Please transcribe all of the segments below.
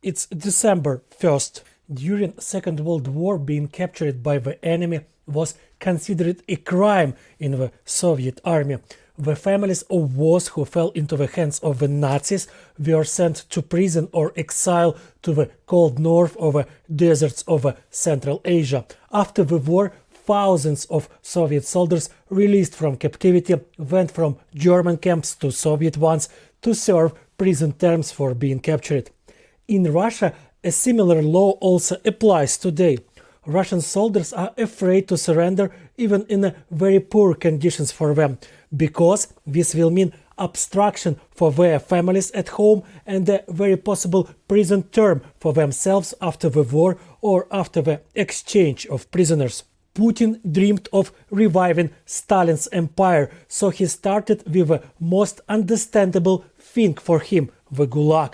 It's December 1st. During Second World War, being captured by the enemy was considered a crime in the Soviet army. The families of those who fell into the hands of the Nazis were sent to prison or exile to the cold north of the deserts of Central Asia. After the war, thousands of Soviet soldiers released from captivity went from German camps to Soviet ones to serve prison terms for being captured. In Russia, a similar law also applies today. Russian soldiers are afraid to surrender even in very poor conditions for them, because this will mean obstruction for their families at home and a very possible prison term for themselves after the war or after the exchange of prisoners. Putin dreamed of reviving Stalin's empire, so he started with the most understandable thing for him, the Gulag.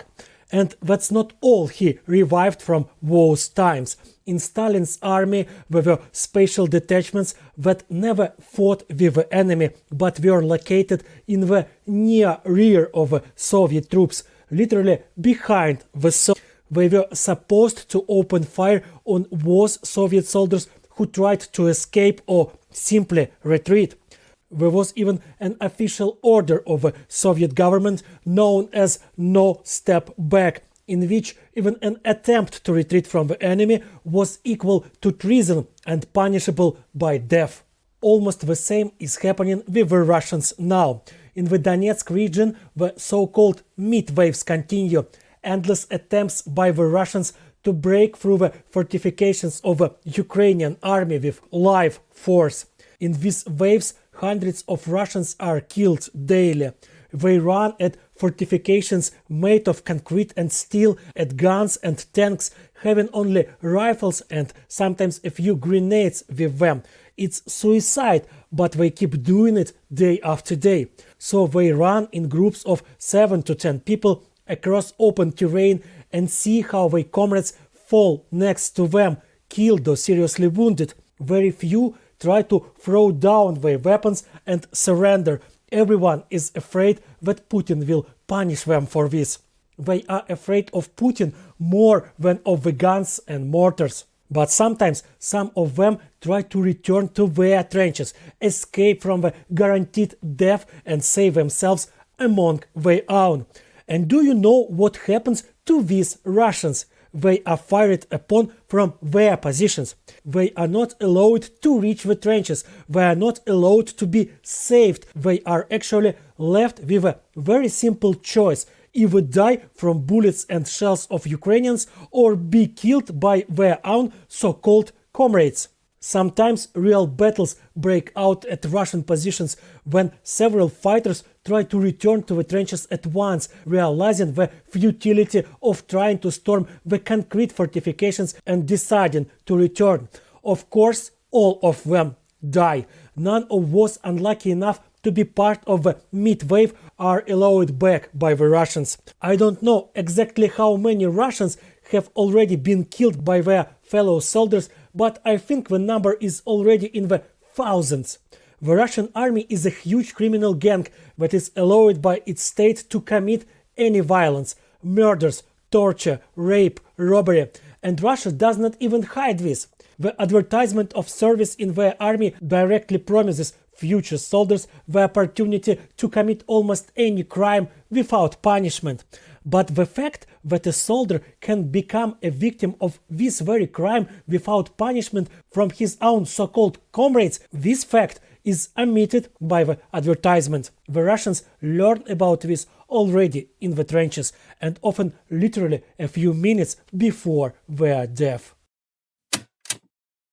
And that's not all he revived from those times. In Stalin's army there were special detachments that never fought with the enemy, but were located in the near rear of Soviet troops, literally behind the Soviets. They were supposed to open fire on those Soviet soldiers who tried to escape or simply retreat. There was even an official order of the Soviet government known as "No Step Back", in which even an attempt to retreat from the enemy was equal to treason and punishable by death. Almost the same is happening with the Russians now. In the Donetsk region, the so-called mid waves continue. Endless attempts by the Russians to break through the fortifications of the Ukrainian army with live force. In these waves, hundreds of Russians are killed daily. They run at fortifications made of concrete and steel, at guns and tanks, having only rifles and sometimes a few grenades with them. It's suicide, but they keep doing it day after day. So they run in groups of 7 to 10 people across open terrain and see how their comrades fall next to them, killed or seriously wounded. Very few try to throw down their weapons and surrender. Everyone is afraid that Putin will punish them for this. They are afraid of Putin more than of the guns and mortars. But sometimes some of them try to return to their trenches, escape from the guaranteed death and save themselves among their own. And do you know what happens to these Russians? They are fired upon from their positions. They are not allowed to reach the trenches. They are not allowed to be saved. They are actually left with a very simple choice: either die from bullets and shells of Ukrainians or be killed by their own so-called comrades. Sometimes real battles break out at Russian positions when several fighters try to return to the trenches at once, realizing the futility of trying to storm the concrete fortifications and deciding to return. Of course, all of them die. None of those unlucky enough to be part of the mid-wave are allowed back by the Russians. I don't know exactly how many Russians have already been killed by their fellow soldiers, but I think the number is already in the thousands. The Russian army is a huge criminal gang that is allowed by its state to commit any violence, murders, torture, rape, robbery, and Russia does not even hide this. The advertisement of service in their army directly promises future soldiers the opportunity to commit almost any crime without punishment. But the fact that a soldier can become a victim of this very crime without punishment from his own so-called comrades, this fact is omitted by the advertisement. The Russians learn about this already in the trenches, and often literally a few minutes before their death.